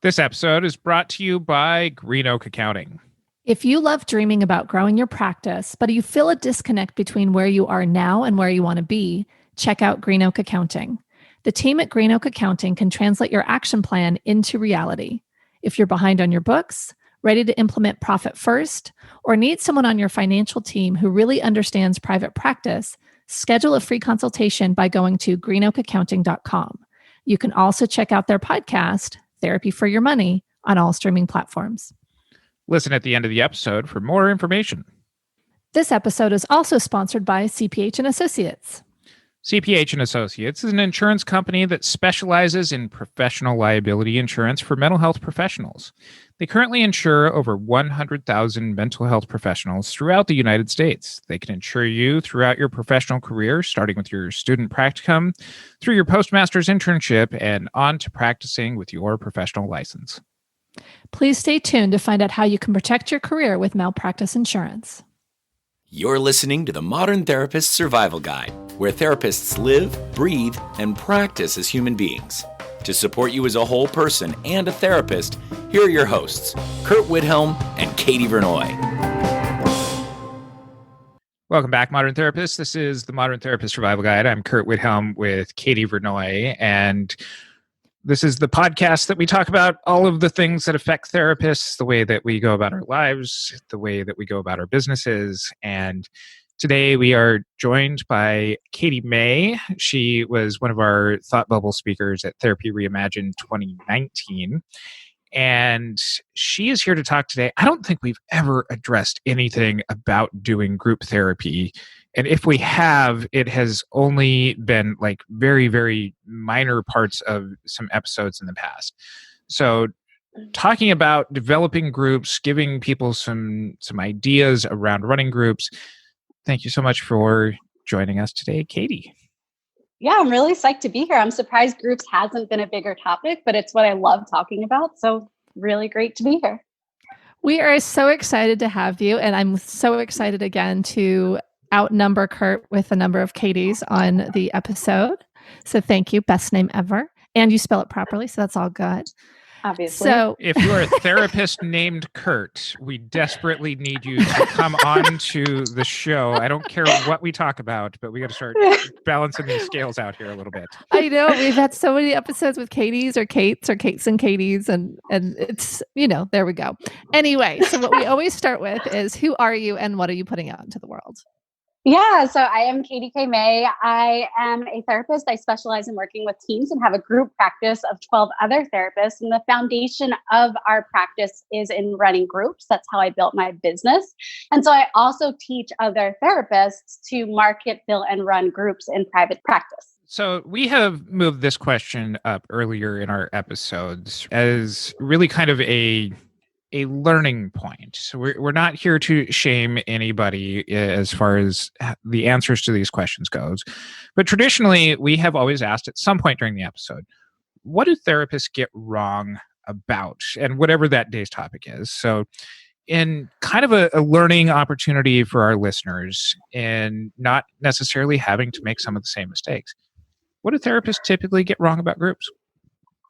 This episode is brought to you by Green Oak Accounting. If you love dreaming about growing your practice, but you feel a disconnect between where you are now and where you want to be, check out Green Oak Accounting. The team at Green Oak Accounting can translate your action plan into reality. If you're behind on your books, ready to implement profit first, or need someone on your financial team who really understands private practice, schedule a free consultation by going to greenoakaccounting.com. You can also check out their podcast, Therapy for Your Money, on all streaming platforms. Listen at the end of the episode for more information. This episode is also sponsored by CPH and Associates. CPH and Associates is an insurance company that specializes in professional liability insurance for mental health professionals. They currently insure over 100,000 mental health professionals throughout the United States. They can insure you throughout your professional career, starting with your student practicum, through your postmaster's internship, and on to practicing with your professional license. Please stay tuned to find out how you can protect your career with malpractice insurance. You're listening to the Modern Therapist Survival Guide, where therapists live, breathe, and practice as human beings. To support you as a whole person and a therapist, here are your hosts, Curt Widhalm and Katie Vernoy. Welcome back, Modern Therapists. This is the Modern Therapist Survival Guide. I'm Curt Widhalm with Katie Vernoy, and this is the podcast that we talk about all of the things that affect therapists, the way that we go about our lives, the way that we go about our businesses. And today we are joined by Katie May. She was one of our Thought Bubble speakers at Therapy Reimagine 2019. And she is here to talk today. I don't think we've ever addressed anything about doing group therapy. And if we have, it has only been like very, very minor parts of some episodes in the past. So talking about developing groups, giving people some ideas around running groups. Thank you so much for joining us today, Katie. Yeah, I'm really psyched to be here. I'm surprised groups hasn't been a bigger topic, but it's what I love talking about. So really great to be here. We are so excited to have you. And I'm so excited again to outnumber Curt with a number of Katies on the episode. So thank you. Best name ever. And you spell it properly. So that's all good. Obviously. So if you're a therapist named Curt, we desperately need you to come on to the show. I don't care what we talk about, but we got to start balancing these scales out here a little bit. I know we've had so many episodes with Katies or Kates or Kates and Katies, and it's, there we go. Anyway, so what we always start with is, who are you and what are you putting out into the world? Yeah, so I am Katie K. May. I am a therapist. I specialize in working with teams and have a group practice of 12 other therapists. And the foundation of our practice is in running groups. That's how I built my business. And so I also teach other therapists to market, build, and run groups in private practice. So we have moved this question up earlier in our episodes as really kind of a learning point. So we're not here to shame anybody as far as the answers to these questions goes. But traditionally, we have always asked at some point during the episode, what do therapists get wrong about? And whatever that day's topic is. So in kind of a learning opportunity for our listeners and not necessarily having to make some of the same mistakes, what do therapists typically get wrong about groups?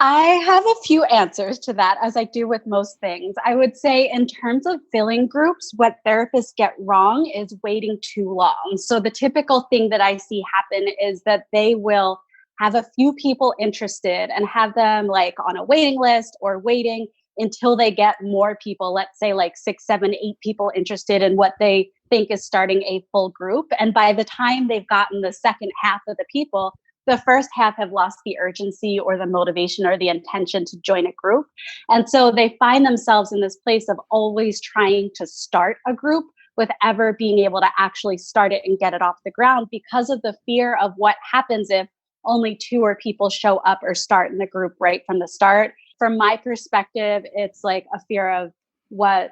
I have a few answers to that, as I do with most things. I would say in terms of filling groups, what therapists get wrong is waiting too long. So the typical thing that I see happen is that they will have a few people interested and have them like on a waiting list or waiting until they get more people, let's say like 6, 7, 8 people interested in what they think is starting a full group. And by the time they've gotten the second half of the people, the first half have lost the urgency or the motivation or the intention to join a group. And so they find themselves in this place of always trying to start a group without ever being able to actually start it and get it off the ground because of the fear of what happens if only 2 or people show up or start in the group right from the start. From my perspective, it's like a fear of what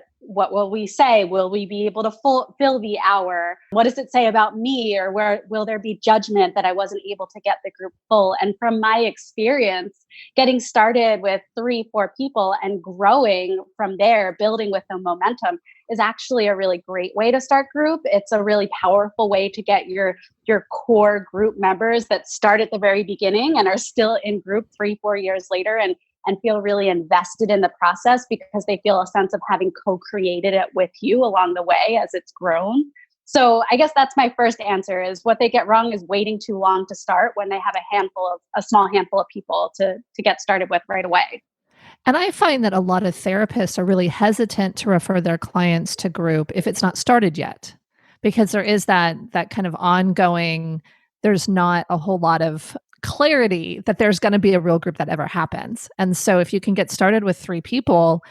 will we say? Will we be able to fill the hour? What does it say about me? Or where will there be judgment that I wasn't able to get the group full? And from my experience, getting started with 3, 4 people and growing from there, building with the momentum is actually a really great way to start group. It's a really powerful way to get your core group members that start at the very beginning and are still in group 3, 4 years later and and feel really invested in the process because they feel a sense of having co-created it with you along the way as it's grown. So I guess that's my first answer, is what they get wrong is waiting too long to start when they have a small handful of people to get started with right away. And I find that a lot of therapists are really hesitant to refer their clients to group if it's not started yet, because there is that kind of ongoing, there's not a whole lot of clarity that there's going to be a real group that ever happens. And so if you can get started with 3 people,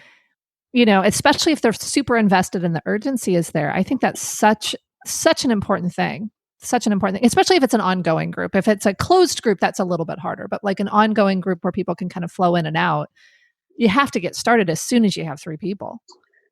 especially if they're super invested and the urgency is there, I think that's such an important thing. Such an important thing, especially if it's an ongoing group. If it's a closed group, that's a little bit harder, but like an ongoing group where people can kind of flow in and out, you have to get started as soon as you have 3 people.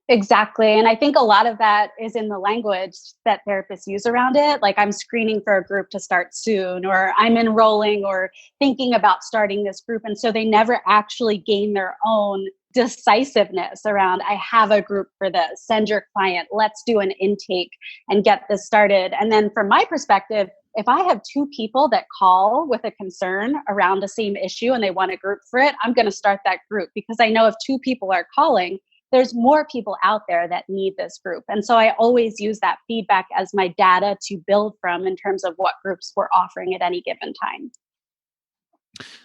Exactly. And I think a lot of that is in the language that therapists use around it. Like, I'm screening for a group to start soon, or I'm enrolling or thinking about starting this group. And so they never actually gain their own decisiveness around, I have a group for this, send your client, let's do an intake and get this started. And then from my perspective, if I have 2 people that call with a concern around the same issue and they want a group for it, I'm going to start that group, because I know if 2 people are calling, there's more people out there that need this group. And so I always use that feedback as my data to build from in terms of what groups we're offering at any given time.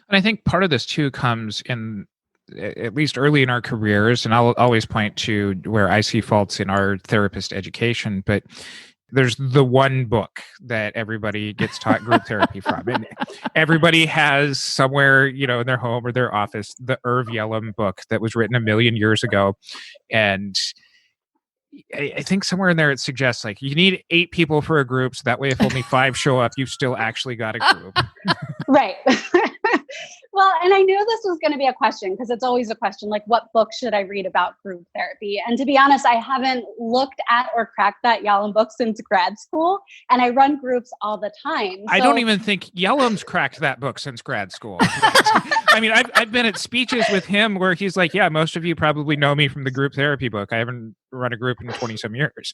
And I think part of this too comes in, at least early in our careers, and I'll always point to where I see faults in our therapist education, but there's the one book that everybody gets taught group therapy from. And everybody has somewhere, in their home or their office, the Widhalm book that was written 1,000,000 years ago. And I think somewhere in there it suggests like you need 8 people for a group. So that way, if only 5 show up, you've still actually got a group. Right. Well, and I knew this was going to be a question, because it's always a question, like, what book should I read about group therapy? And to be honest, I haven't looked at or cracked that Widhalm book since grad school, and I run groups all the time. I don't even think Widhalm's cracked that book since grad school. I mean, I've been at speeches with him where he's like, yeah, most of you probably know me from the group therapy book. I haven't run a group in 20 some years.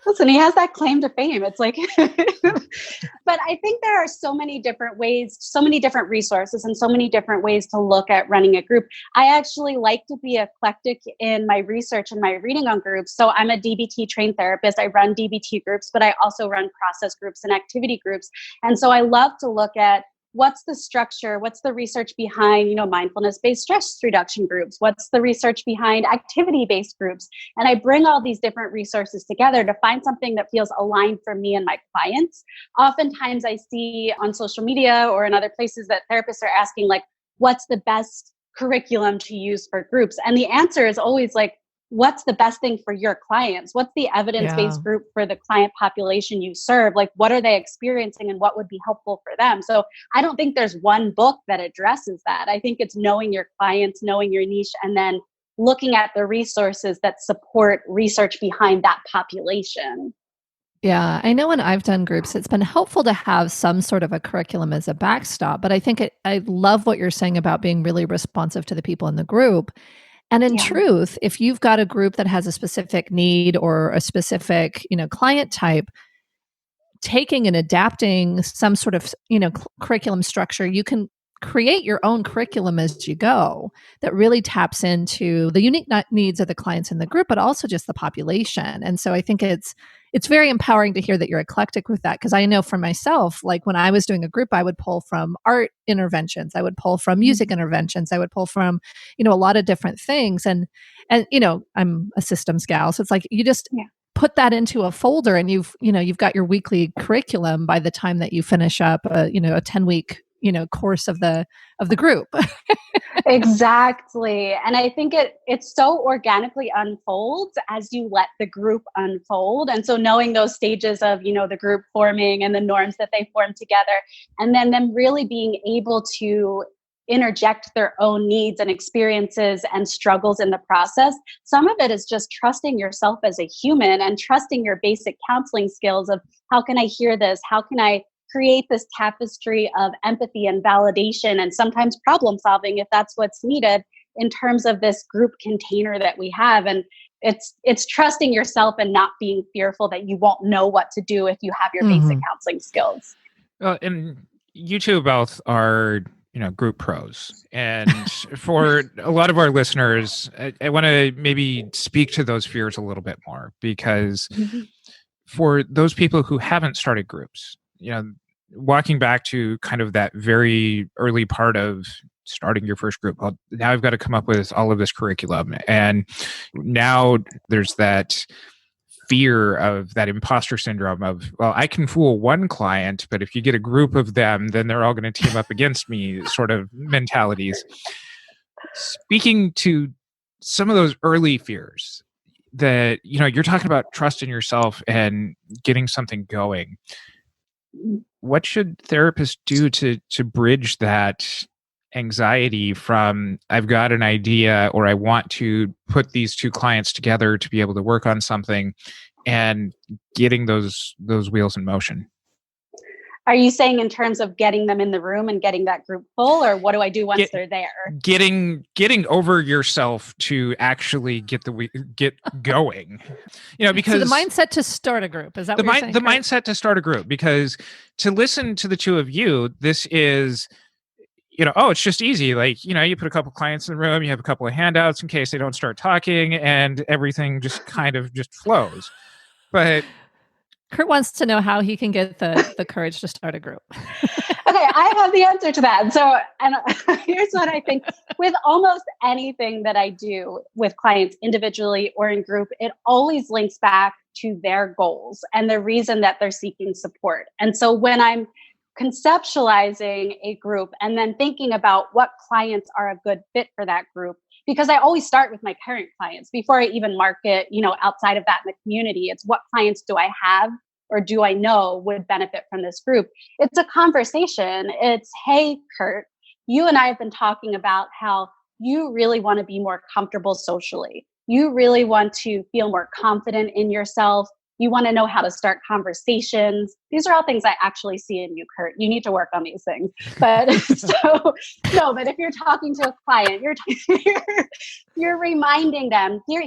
Listen, he has that claim to fame. It's like, but I think there are so many different ways, so many different resources, and so many different ways to look at running a group. I actually like to be eclectic in my research and my reading on groups. So I'm a DBT trained therapist. I run DBT groups, but I also run process groups and activity groups. And so I love to look at what's the structure, what's the research behind, mindfulness-based stress reduction groups, what's the research behind activity-based groups. And I bring all these different resources together to find something that feels aligned for me and my clients. Oftentimes I see on social media or in other places that therapists are asking, like, what's the best curriculum to use for groups? And the answer is always like, what's the best thing for your clients? What's the evidence-based group for the client population you serve? Like, what are they experiencing and what would be helpful for them? So I don't think there's one book that addresses that. I think it's knowing your clients, knowing your niche, and then looking at the resources that support research behind that population. Yeah, I know when I've done groups, it's been helpful to have some sort of a curriculum as a backstop, but I think I love what you're saying about being really responsive to the people in the group. And in truth, if you've got a group that has a specific need or a specific, client type, taking and adapting some sort of, curriculum structure, you can create your own curriculum as you go that really taps into the unique needs of the clients in the group, but also just the population. And so I think it's very empowering to hear that you're eclectic with that, because I know for myself, like when I was doing a group, I would pull from art interventions, I would pull from music interventions, I would pull from, a lot of different things. And I'm a systems gal, so it's like you just put that into a folder, and you've got your weekly curriculum by the time that you finish up a 10-week course of the group. Exactly. And I think it so organically unfolds as you let the group unfold. And so knowing those stages of, the group forming and the norms that they form together, and then them really being able to interject their own needs and experiences and struggles in the process. Some of it is just trusting yourself as a human and trusting your basic counseling skills of, how can I hear this? How can I create this tapestry of empathy and validation and sometimes problem solving if that's what's needed in terms of this group container that we have. And it's trusting yourself and not being fearful that you won't know what to do if you have your basic counseling skills. And you two both are group pros. And for a lot of our listeners, I want to maybe speak to those fears a little bit more, because for those people who haven't started groups, walking back to kind of that very early part of starting your first group, well, now I've got to come up with all of this curriculum. And now there's that fear of that imposter syndrome of, well, I can fool one client, but if you get a group of them, then they're all going to team up against me sort of mentalities. Speaking to some of those early fears that, you're talking about trust in yourself and getting something going. What should therapists do to bridge that anxiety from, I've got an idea, or I want to put these two clients together to be able to work on something, and getting those wheels in motion? Are you saying in terms of getting them in the room and getting that group full, or what do I do once they're there? Getting over yourself to actually get going. Because so the mindset to start a group, is that what you're saying? The mindset to start a group, because to listen to the two of you, this is, it's just easy. Like, you put a couple clients in the room, you have a couple of handouts in case they don't start talking, and everything just kind of just flows. But Curt wants to know how he can get the courage to start a group. Okay, I have the answer to that. So, and here's what I think. With almost anything that I do with clients individually or in group, it always links back to their goals and the reason that they're seeking support. And so when I'm conceptualizing a group and then thinking about what clients are a good fit for that group, because I always start with my current clients before I even market, outside of that in the community. It's what clients do I have or do I know would benefit from this group? It's a conversation. It's, hey, Curt, you and I have been talking about how you really want to be more comfortable socially. You really want to feel more confident in yourself. You want to know how to start conversations. These are all things I actually see in you, Curt. You need to work on these things. But but if you're talking to a client, you're reminding them, here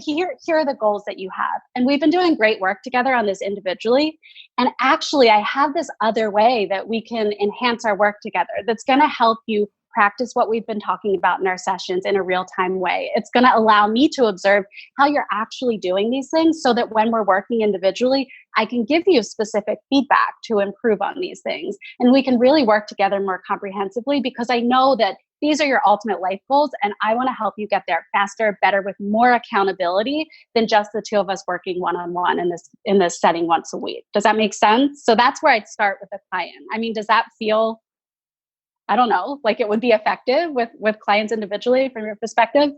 are the goals that you have. And we've been doing great work together on this individually. And actually, I have this other way that we can enhance our work together that's going to help you practice what we've been talking about in our sessions in a real-time way. It's going to allow me to observe how you're actually doing these things so that when we're working individually, I can give you specific feedback to improve on these things. And we can really work together more comprehensively, because I know that these are your ultimate life goals, and I want to help you get there faster, better, with more accountability than just the two of us working one-on-one in this setting once a week. Does that make sense? So that's where I'd start with a client. I mean, does that feel, I don't know, like it would be effective with clients individually from your perspective?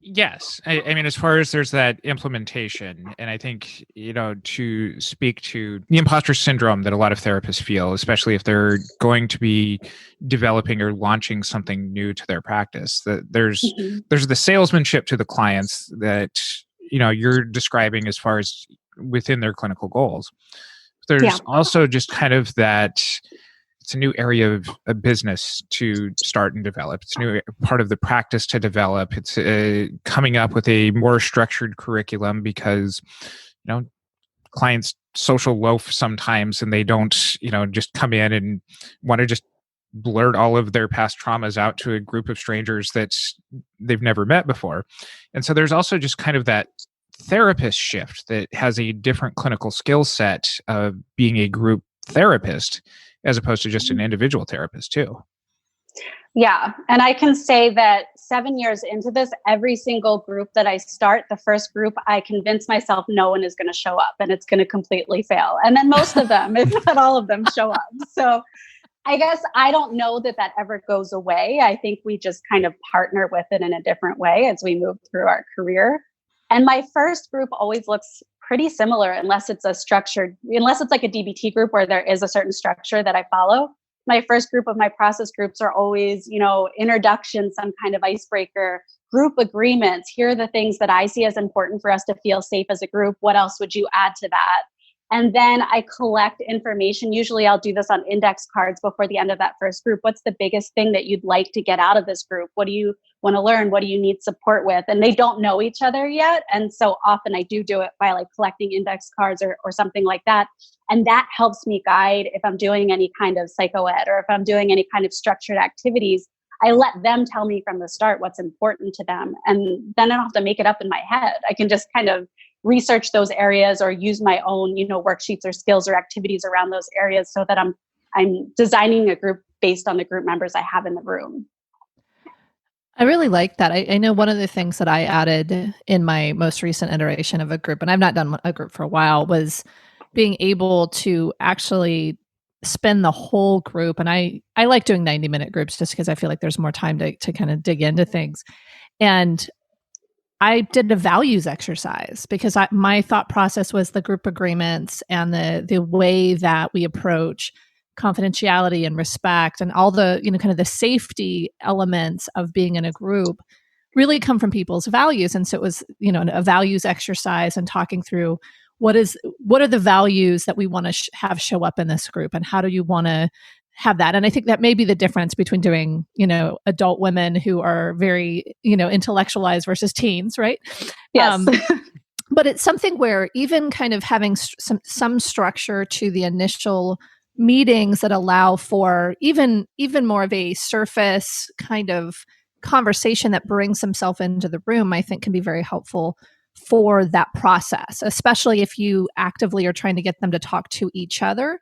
Yes. I mean, as far as there's that implementation, and I think, to speak to the imposter syndrome that a lot of therapists feel, especially if they're going to be developing or launching something new to their practice, that there's the salesmanship to the clients that, you're describing as far as within their clinical goals. There's also just kind of that, it's a new area of a business to start and develop. It's a new part of the practice to develop. It's coming up with a more structured curriculum, because, clients social loaf sometimes, and they don't, just come in and want to just blurt all of their past traumas out to a group of strangers that they've never met before. And so there's also just kind of that therapist shift that has a different clinical skill set of being a group therapist as opposed to just an individual therapist too. Yeah. And I can say that 7 years into this, every single group that I start, the first group, I convince myself no one is going to show up and it's going to completely fail. And then most of them, if not all of them, show up. So I guess I don't know that ever goes away. I think we just kind of partner with it in a different way as we move through our career. And my first group always looks pretty similar, unless it's like a DBT group where there is a certain structure that I follow. My first group of my process groups are always, introduction, some kind of icebreaker, group agreements. Here are the things that I see as important for us to feel safe as a group. What else would you add to that? And then I collect information. Usually I'll do this on index cards before the end of that first group. What's the biggest thing that you'd like to get out of this group? What want to learn? What do you need support with? And they don't know each other yet. And so often I do it by like collecting index cards or something like that. And that helps me guide if I'm doing any kind of psychoed or if I'm doing any kind of structured activities. I let them tell me from the start what's important to them. And then I don't have to make it up in my head. I can just kind of research those areas or use my own, worksheets or skills or activities around those areas so that I'm designing a group based on the group members I have in the room. I really like that. I know one of the things that I added in my most recent iteration of a group, and I've not done a group for a while, was being able to actually spend the whole group. And I like doing 90-minute groups just because I feel like there's more time to kind of dig into things. And I did a values exercise because my thought process was the group agreements and the way that we approach confidentiality and respect and all the, kind of the safety elements of being in a group really come from people's values. And so it was, a values exercise and talking through what are the values that we want to have show up in this group and how do you want to have that. And I think that may be the difference between doing, adult women who are very, intellectualized versus teens, right? Yes. But it's something where even kind of having some structure to the initial meetings that allow for even more of a surface kind of conversation that brings himself into the room, I think can be very helpful for that process, especially if you actively are trying to get them to talk to each other.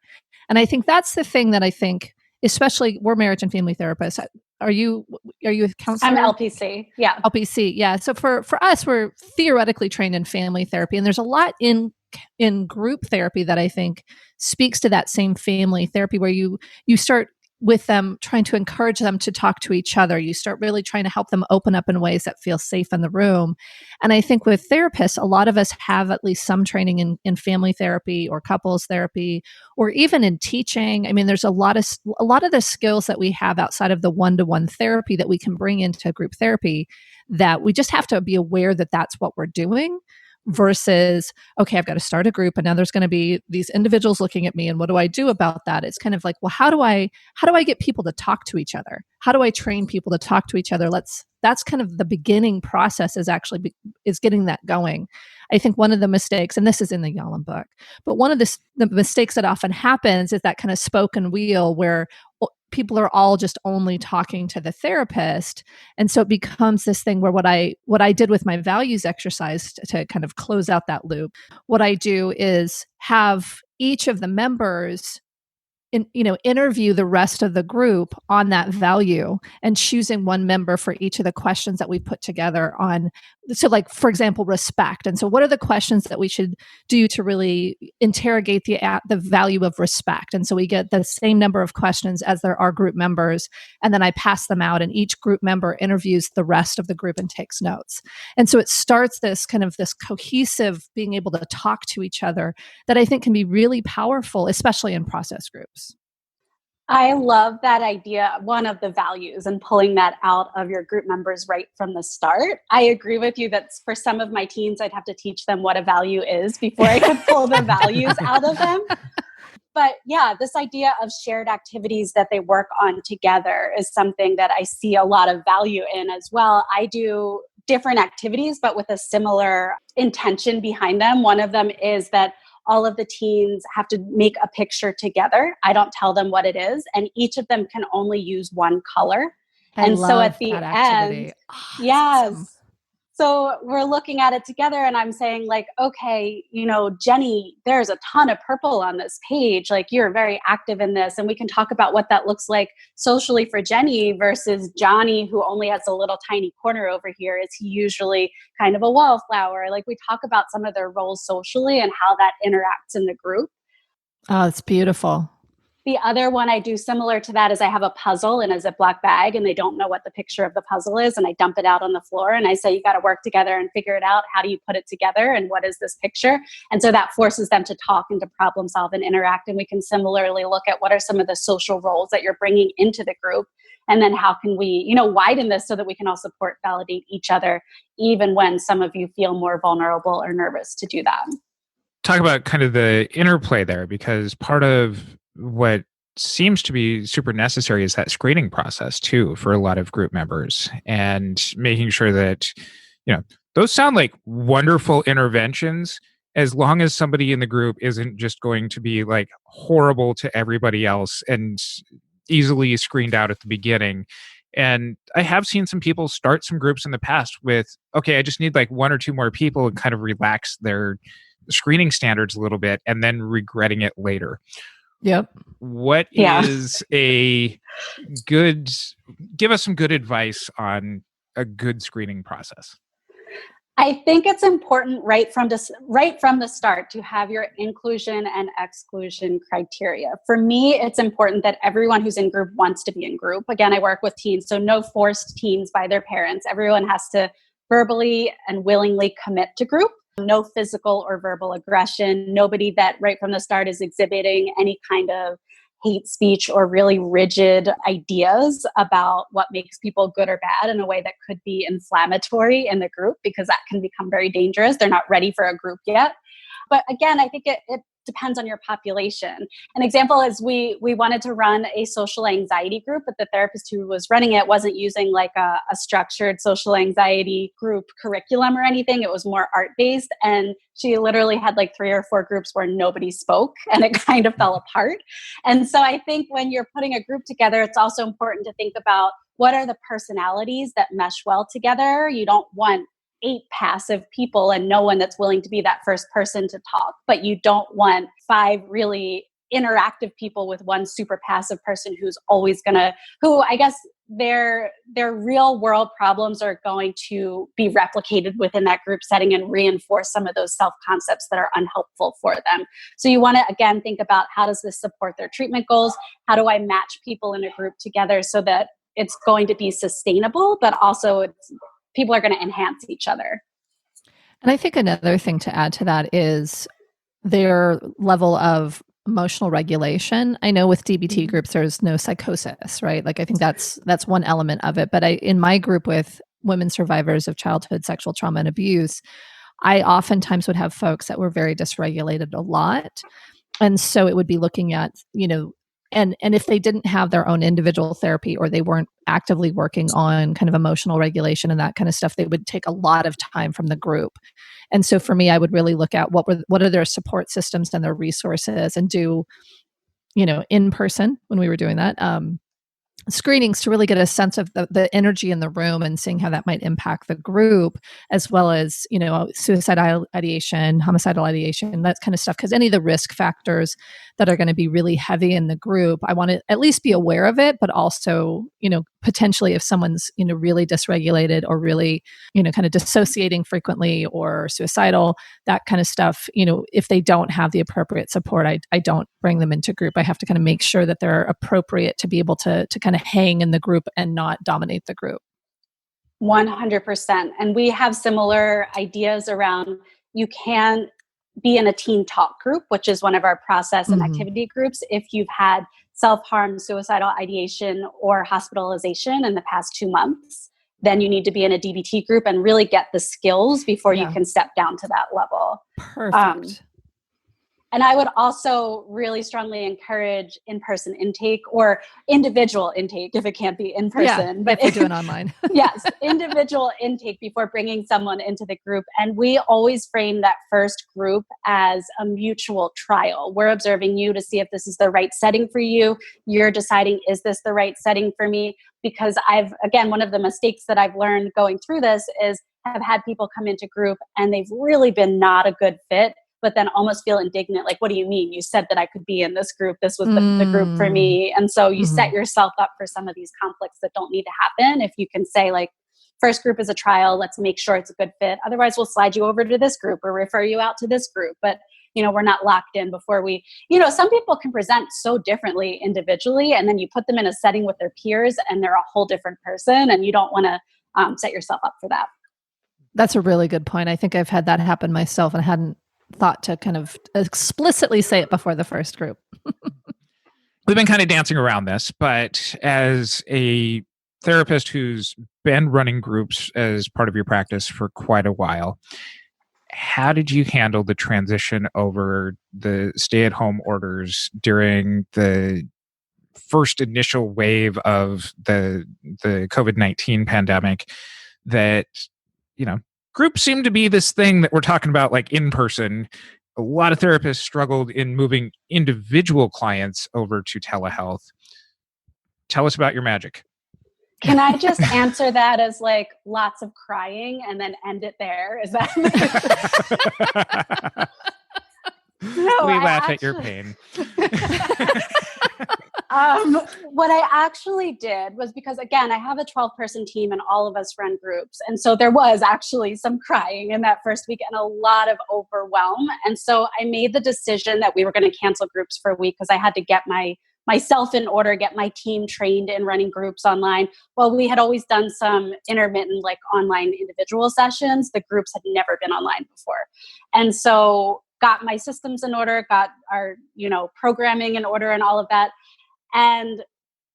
And I think that's the thing that I think, especially we're marriage and family therapists. Are you a counselor? I'm LPC. Yeah. LPC. Yeah. So for us, we're theoretically trained in family therapy, and there's a lot in group therapy that I think speaks to that same family therapy where you start with them trying to encourage them to talk to each other. You start really trying to help them open up in ways that feel safe in the room. And I think with therapists, a lot of us have at least some training in family therapy or couples therapy, or even in teaching. I mean, there's a lot of the skills that we have outside of the one-to-one therapy that we can bring into group therapy that we just have to be aware that that's what we're doing. Versus, okay, I've got to start a group and now there's going to be these individuals looking at me and what do I do about that? It's kind of like, well, how do I get people to talk to each other? How do I train people to talk to each other? That's kind of the beginning process is getting that going. I think one of the mistakes, and this is in the Widhalm book, but one of the mistakes that often happens is that kind of spoken wheel where people are all just only talking to the therapist. And so it becomes this thing where what I did with my values exercise to kind of close out that loop, what I do is have each of the members interview the rest of the group on that value and choosing one member for each of the questions that we put together on. So like, for example, respect. And so what are the questions that we should do to really interrogate the value of respect? And so we get the same number of questions as there are group members. And then I pass them out and each group member interviews the rest of the group and takes notes. And so it starts this kind of this cohesive being able to talk to each other that I think can be really powerful, especially in process groups. I love that idea, one of the values, and pulling that out of your group members right from the start. I agree with you that for some of my teens, I'd have to teach them what a value is before I could pull the values out of them. But yeah, this idea of shared activities that they work on together is something that I see a lot of value in as well. I do different activities, but with a similar intention behind them. One of them is that all of the teens have to make a picture together. I don't tell them what it is, and each of them can only use one color. And so at the end, yes. Awesome. So we're looking at it together and I'm saying like, okay, Jenny, there's a ton of purple on this page. Like you're very active in this. And we can talk about what that looks like socially for Jenny versus Johnny, who only has a little tiny corner over here. Is he usually kind of a wallflower? Like we talk about some of their roles socially and how that interacts in the group. Oh, it's beautiful. The other one I do similar to that is I have a puzzle in a Ziploc bag and they don't know what the picture of the puzzle is. And I dump it out on the floor and I say, you got to work together and figure it out. How do you put it together? And what is this picture? And so that forces them to talk and to problem solve and interact. And we can similarly look at what are some of the social roles that you're bringing into the group. And then how can we, widen this so that we can all support, validate each other, even when some of you feel more vulnerable or nervous to do that. Talk about kind of the interplay there, because part of what seems to be super necessary is that screening process too for a lot of group members, and making sure that, those sound like wonderful interventions as long as somebody in the group isn't just going to be like horrible to everybody else and easily screened out at the beginning. And I have seen some people start some groups in the past with, okay, I just need like one or two more people, and kind of relax their screening standards a little bit, and then regretting it later. Yep. What is a good, give us some good advice on a good screening process? I think it's important right from the start to have your inclusion and exclusion criteria. For me, it's important that everyone who's in group wants to be in group. Again, I work with teens, so no forced teens by their parents. Everyone has to verbally and willingly commit to group. No physical or verbal aggression. Nobody that right from the start is exhibiting any kind of hate speech or really rigid ideas about what makes people good or bad in a way that could be inflammatory in the group, because that can become very dangerous. They're not ready for a group yet. But again, I think it depends on your population. An example is we wanted to run a social anxiety group, but the therapist who was running it wasn't using like a structured social anxiety group curriculum or anything. It was more art-based. And she literally had like 3 or 4 groups where nobody spoke, and it kind of fell apart. And so I think when you're putting a group together, it's also important to think about what are the personalities that mesh well together. You don't want 8 passive people and no one that's willing to be that first person to talk. But you don't want 5 really interactive people with one super passive person who I guess their real world problems are going to be replicated within that group setting and reinforce some of those self-concepts that are unhelpful for them. So you want to, again, think about, how does this support their treatment goals? How do I match people in a group together so that it's going to be sustainable, but also people are going to enhance each other. And I think another thing to add to that is their level of emotional regulation. I know with DBT groups, there's no psychosis, right? Like, I think that's one element of it. But in my group with women survivors of childhood sexual trauma and abuse, I oftentimes would have folks that were very dysregulated a lot. And so it would be looking at, and if they didn't have their own individual therapy, or they weren't actively working on kind of emotional regulation and that kind of stuff, they would take a lot of time from the group. And so for me, I would really look at what are their support systems and their resources, and do, in person when we were doing that, screenings to really get a sense of the energy in the room and seeing how that might impact the group, as well as, suicidal ideation, homicidal ideation, that kind of stuff. Because any of the risk factors that are going to be really heavy in the group, I want to at least be aware of it, but also, potentially if someone's, really dysregulated or really, kind of dissociating frequently or suicidal, that kind of stuff, if they don't have the appropriate support, I don't bring them into group. I have to kind of make sure that they're appropriate to be able to kind of hang in the group and not dominate the group. 100%. And we have similar ideas around, you can be in a teen talk group, which is one of our process and activity groups, if you've had self-harm, suicidal ideation, or hospitalization in the past 2 months. Then you need to be in a DBT group and really get the skills before you can step down to that level. Perfect. And I would also really strongly encourage in-person intake, or individual intake if it can't be in person. Yeah, but if you're doing online. Yes, individual intake before bringing someone into the group. And we always frame that first group as a mutual trial. We're observing you to see if this is the right setting for you. You're deciding, is this the right setting for me? Because one of the mistakes that I've learned going through this is I've had people come into group and they've really been not a good fit, but then almost feel indignant. Like, what do you mean? You said that I could be in this group. This was the group for me. And so you set yourself up for some of these conflicts that don't need to happen. If you can say, like, first group is a trial, let's make sure it's a good fit. Otherwise, we'll slide you over to this group or refer you out to this group. But, we're not locked in before we, some people can present so differently individually, and then you put them in a setting with their peers and they're a whole different person, and you don't want to set yourself up for that. That's a really good point. I think I've had that happen myself, and I hadn't thought to kind of explicitly say it before the first group. We've been kind of dancing around this, but as a therapist who's been running groups as part of your practice for quite a while, how did you handle the transition over the stay-at-home orders during the first initial wave of the COVID-19 pandemic that, groups seem to be this thing that we're talking about like in person. A lot of therapists struggled in moving individual clients over to telehealth. Tell us about your magic. Can I just answer that as like lots of crying and then end it there? Is that? No, we laugh at your pain. What I actually did was, because again, I have a 12-person team and all of us run groups. And so there was actually some crying in that first week and a lot of overwhelm. And so I made the decision that we were going to cancel groups for a week because I had to get myself in order, get my team trained in running groups online. Well, we had always done some intermittent like online individual sessions. The groups had never been online before. And so got my systems in order, got our, programming in order and all of that. And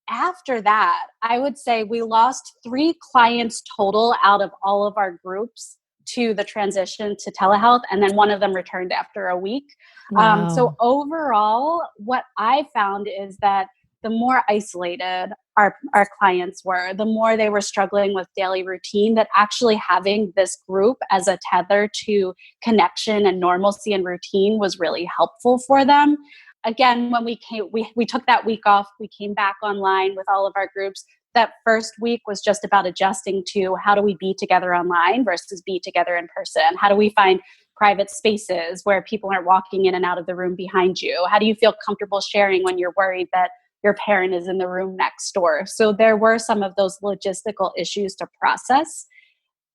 after that, I would say we lost 3 clients total out of all of our groups to the transition to telehealth. And then one of them returned after a week. Wow. So overall, what I found is that the more isolated our clients were, the more they were struggling with daily routine, that actually having this group as a tether to connection and normalcy and routine was really helpful for them. Again, when we took that week off, we came back online with all of our groups. That first week was just about adjusting to how do we be together online versus be together in person? How do we find private spaces where people aren't walking in and out of the room behind you? How do you feel comfortable sharing when you're worried that your parent is in the room next door? So there were some of those logistical issues to process.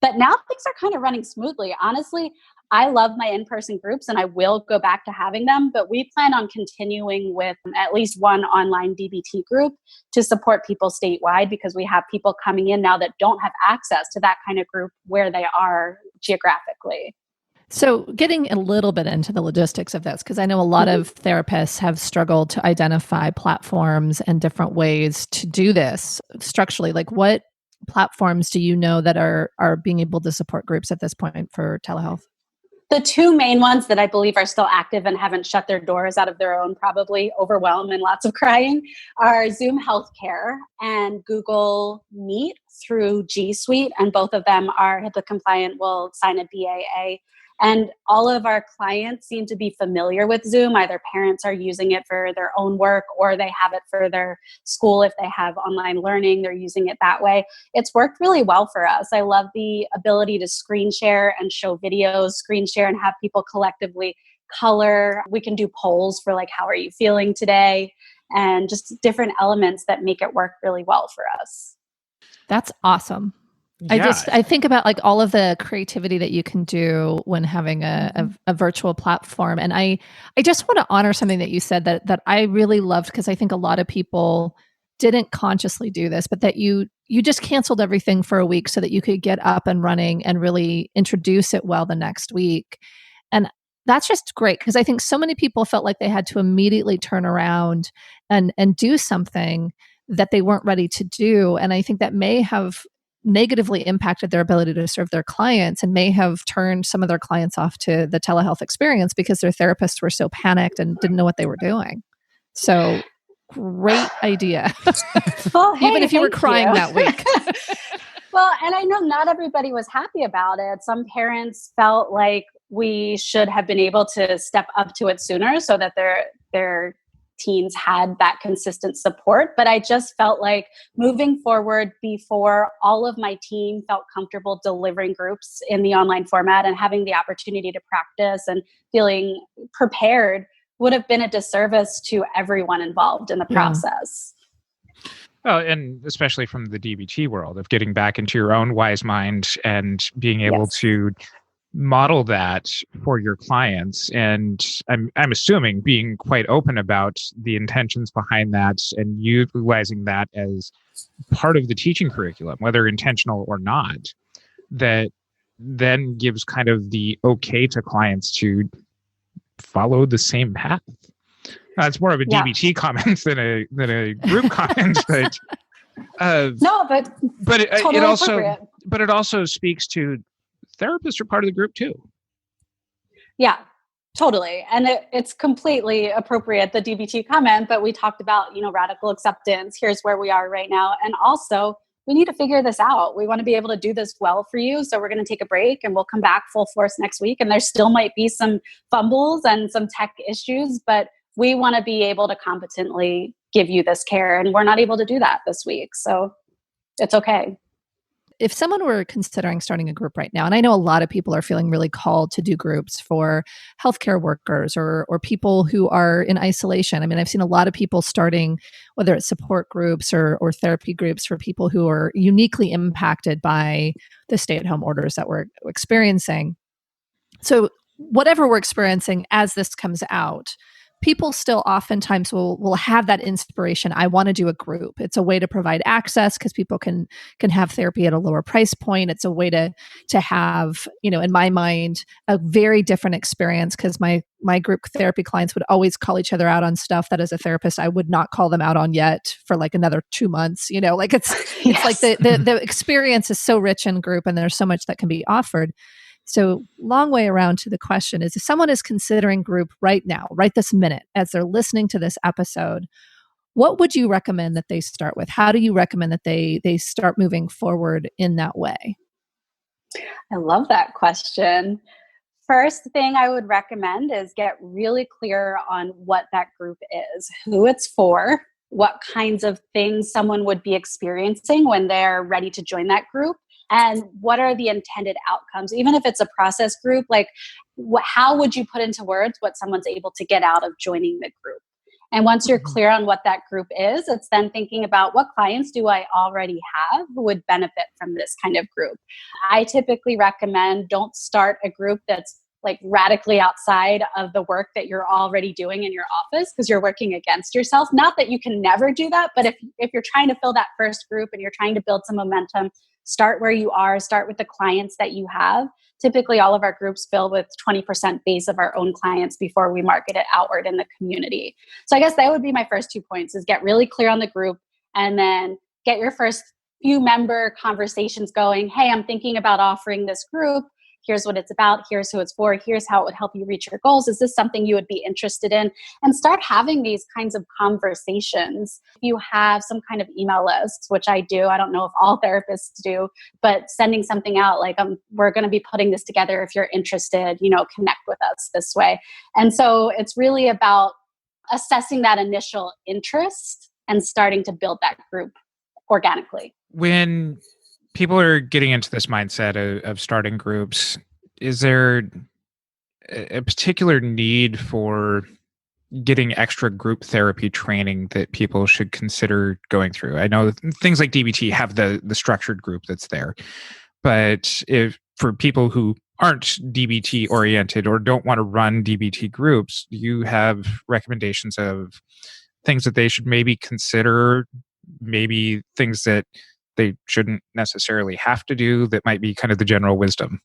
But now things are kind of running smoothly. Honestly, I love my in-person groups and I will go back to having them, but we plan on continuing with at least one online DBT group to support people statewide, because we have people coming in now that don't have access to that kind of group where they are geographically. So getting a little bit into the logistics of this, because I know a lot of therapists have struggled to identify platforms and different ways to do this structurally. Like, what platforms do you know that are being able to support groups at this point for telehealth? The 2 main ones that I believe are still active and haven't shut their doors out of their own probably overwhelm and lots of crying are Zoom Healthcare and Google Meet through G Suite. And both of them are HIPAA compliant, will sign a BAA. And all of our clients seem to be familiar with Zoom. Either parents are using it for their own work or they have it for their school. If they have online learning, they're using it that way. It's worked really well for us. I love the ability to screen share and show videos, screen share and have people collectively color. We can do polls for like, how are you feeling today? And just different elements that make it work really well for us. That's awesome. Yeah. I think about like all of the creativity that you can do when having a virtual platform. And I just want to honor something that you said that I really loved, because I think a lot of people didn't consciously do this, but that you just canceled everything for a week so that you could get up and running and really introduce it well the next week. And that's just great, because I think so many people felt like they had to immediately turn around and do something that they weren't ready to do. And I think that may have negatively impacted their ability to serve their clients and may have turned some of their clients off to the telehealth experience because their therapists were so panicked and didn't know what they were doing. So great idea. Well, hey, even if you were crying that week. Well, and I know not everybody was happy about it. Some parents felt like we should have been able to step up to it sooner so that their teens had that consistent support. But I just felt like moving forward, before all of my team felt comfortable delivering groups in the online format and having the opportunity to practice and feeling prepared, would have been a disservice to everyone involved in the process. Well, and especially from the DBT world of getting back into your own wise mind and being able to model that for your clients. And I'm assuming being quite open about the intentions behind that and utilizing that as part of the teaching curriculum, whether intentional or not, that then gives kind of the okay to clients to follow the same path. It's more of a DBT comment than a group comment, but no, but it also speaks to therapists are part of the group too. Yeah. Totally. And it's completely appropriate, the DBT comment, but we talked about, radical acceptance. Here's where we are right now. And also, we need to figure this out. We want to be able to do this well for you. So we're going to take a break and we'll come back full force next week. And there still might be some fumbles and some tech issues, but we want to be able to competently give you this care. And we're not able to do that this week. So it's okay. If someone were considering starting a group right now, and I know a lot of people are feeling really called to do groups for healthcare workers or people who are in isolation. I mean, I've seen a lot of people starting, whether it's support groups or therapy groups for people who are uniquely impacted by the stay-at-home orders that we're experiencing. So whatever we're experiencing as this comes out, people still oftentimes will have that inspiration. I want to do a group. It's a way to provide access because people can have therapy at a lower price point. It's a way to have, in my mind, a very different experience because my group therapy clients would always call each other out on stuff that as a therapist, I would not call them out on yet for like another 2 months. It's Yes. like the experience is so rich in group and there's so much that can be offered. So long way around to the question is, if someone is considering group right now, right this minute, as they're listening to this episode, what would you recommend that they start with? How do you recommend that they start moving forward in that way? I love that question. First thing I would recommend is get really clear on what that group is, who it's for, what kinds of things someone would be experiencing when they're ready to join that group. And what are the intended outcomes? Even if it's a process group, like how would you put into words what someone's able to get out of joining the group? And once you're clear on what that group is, it's then thinking about what clients do I already have who would benefit from this kind of group. I typically recommend don't start a group that's like radically outside of the work that you're already doing in your office because you're working against yourself. Not that you can never do that, but if you're trying to fill that first group and you're trying to build some momentum, start where you are, start with the clients that you have. Typically, all of our groups fill with 20% base of our own clients before we market it outward in the community. So I guess that would be my first 2 points is get really clear on the group and then get your first few member conversations going. Hey, I'm thinking about offering this group. Here's what it's about. Here's who it's for. Here's how it would help you reach your goals. Is this something you would be interested in? And start having these kinds of conversations. If you have some kind of email list, which I do, I don't know if all therapists do, but sending something out like, we're going to be putting this together. If you're interested, connect with us this way. And so it's really about assessing that initial interest and starting to build that group organically. When people are getting into this mindset of starting groups, is there a particular need for getting extra group therapy training that people should consider going through? I know things like DBT have the structured group that's there, but if for people who aren't DBT oriented or don't want to run DBT groups, do you have recommendations of things that they should maybe consider, maybe things that they shouldn't necessarily have to do that might be kind of the general wisdom?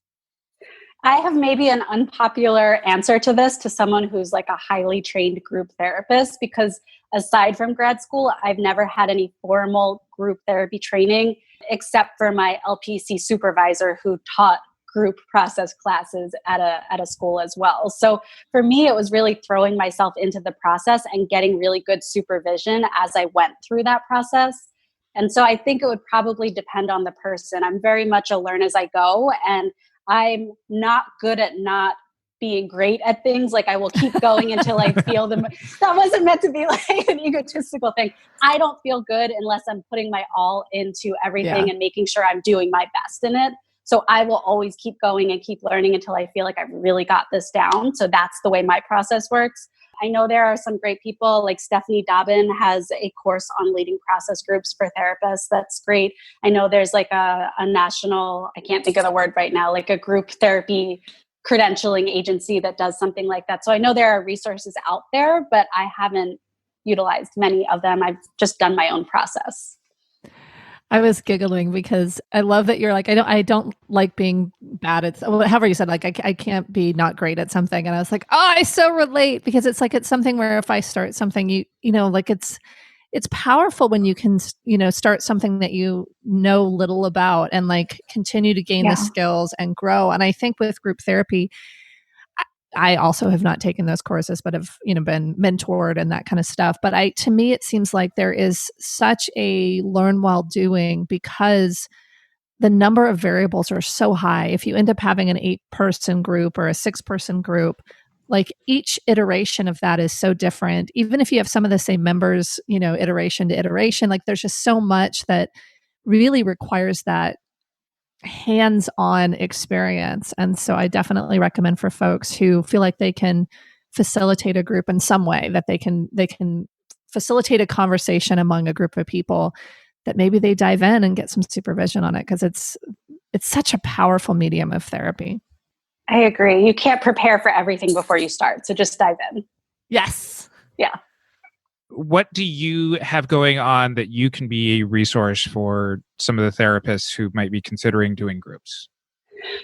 I have maybe an unpopular answer to this to someone who's like a highly trained group therapist, because aside from grad school, I've never had any formal group therapy training except for my LPC supervisor who taught group process classes at a school as well. So for me, it was really throwing myself into the process and getting really good supervision as I went through that process. And so I think it would probably depend on the person. I'm very much a learn as I go, and I'm not good at not being great at things. Like I will keep going until I feel them. That wasn't meant to be like an egotistical thing. I don't feel good unless I'm putting my all into everything and making sure I'm doing my best in it. So I will always keep going and keep learning until I feel like I've really got this down. So that's the way my process works. I know there are some great people, like Stephanie Dobbin has a course on leading process groups for therapists. That's great. I know there's like a national, I can't think of the word right now, like a group therapy credentialing agency that does something like that. So I know there are resources out there, but I haven't utilized many of them. I've just done my own process. I was giggling because I love that you're like, I don't like being bad at, however you said, like, I can't be not great at something. And I was like, oh, I so relate, because it's like, it's something where if I start something, you know, like it's powerful when you can, start something that you know little about and like continue to gain the skills and grow. And I think with group therapy, I also have not taken those courses, but have, been mentored and that kind of stuff. But to me, it seems like there is such a learn while doing, because the number of variables are so high. If you end up having an 8-person group or a 6-person group, like each iteration of that is so different. Even if you have some of the same members, iteration to iteration, like there's just so much that really requires that hands-on experience. And so I definitely recommend for folks who feel like they can facilitate a group in some way, that they can facilitate a conversation among a group of people, that maybe they dive in and get some supervision on it, because it's such a powerful medium of therapy. I agree. You can't prepare for everything before you start. So just dive in. Yes. Yeah. What do you have going on that you can be a resource for some of the therapists who might be considering doing groups?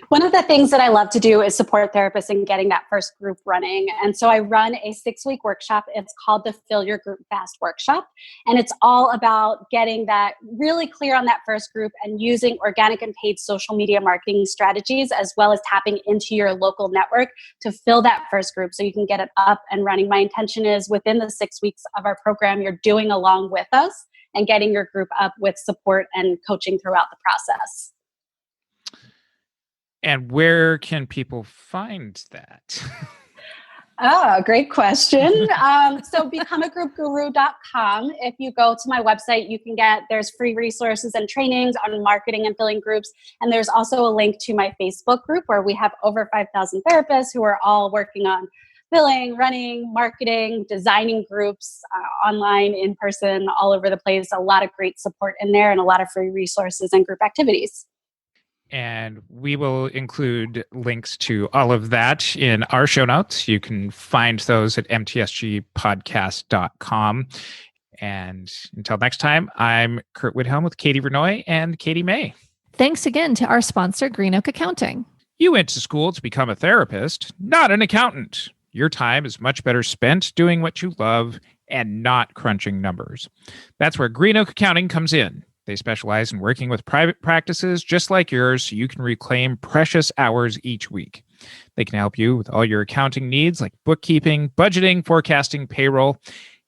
One of the things that I love to do is support therapists in getting that first group running. And so I run a 6-week workshop. It's called the Fill Your Group Fast Workshop. And it's all about getting that really clear on that first group and using organic and paid social media marketing strategies, as well as tapping into your local network to fill that first group so you can get it up and running. My intention is within the 6 weeks of our program, you're doing along with us and getting your group up with support and coaching throughout the process. And where can people find that? Oh, great question. So becomeagroupguru.com. If you go to my website, there's free resources and trainings on marketing and filling groups. And there's also a link to my Facebook group where we have over 5,000 therapists who are all working on filling, running, marketing, designing groups, online, in person, all over the place. A lot of great support in there and a lot of free resources and group activities. And we will include links to all of that in our show notes. You can find those at mtsgpodcast.com. And until next time, I'm Curt Widhalm with Katie Vernoy and Katie May. Thanks again to our sponsor, Green Oak Accounting. You went to school to become a therapist, not an accountant. Your time is much better spent doing what you love and not crunching numbers. That's where Green Oak Accounting comes in. They specialize in working with private practices just like yours so you can reclaim precious hours each week. They can help you with all your accounting needs like bookkeeping, budgeting, forecasting, payroll,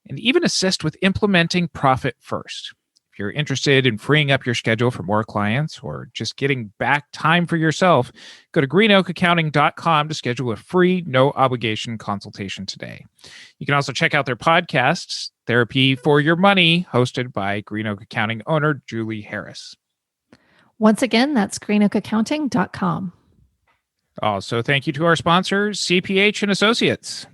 and even assist with implementing Profit First. If you're interested in freeing up your schedule for more clients or just getting back time for yourself, go to greenoakaccounting.com to schedule a free, no-obligation consultation today. You can also check out their podcasts, Therapy for Your Money, hosted by Green Oak Accounting owner Julie Harris. Once again, that's greenoakaccounting.com. Also, thank you to our sponsors, CPH and Associates.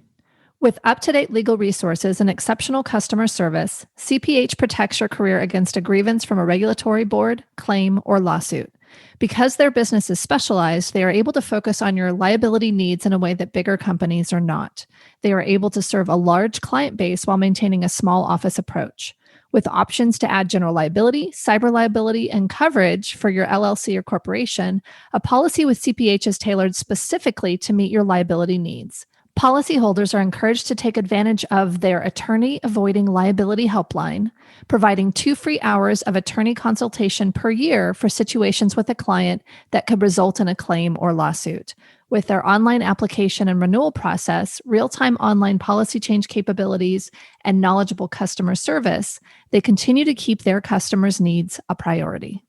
With up-to-date legal resources and exceptional customer service, CPH protects your career against a grievance from a regulatory board, claim, or lawsuit. Because their business is specialized, they are able to focus on your liability needs in a way that bigger companies are not. They are able to serve a large client base while maintaining a small office approach. With options to add general liability, cyber liability, and coverage for your LLC or corporation, a policy with CPH is tailored specifically to meet your liability needs. Policyholders are encouraged to take advantage of their Attorney Avoiding Liability Helpline, providing 2 free hours of attorney consultation per year for situations with a client that could result in a claim or lawsuit. With their online application and renewal process, real-time online policy change capabilities, and knowledgeable customer service, they continue to keep their customers' needs a priority.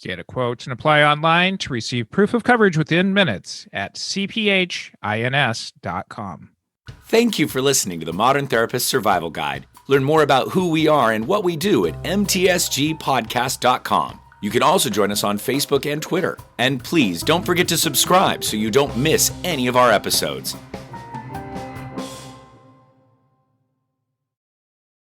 Get a quote and apply online to receive proof of coverage within minutes at cphins.com. Thank you for listening to the Modern Therapist Survival Guide. Learn more about who we are and what we do at mtsgpodcast.com. You can also join us on Facebook and Twitter. And please don't forget to subscribe so you don't miss any of our episodes.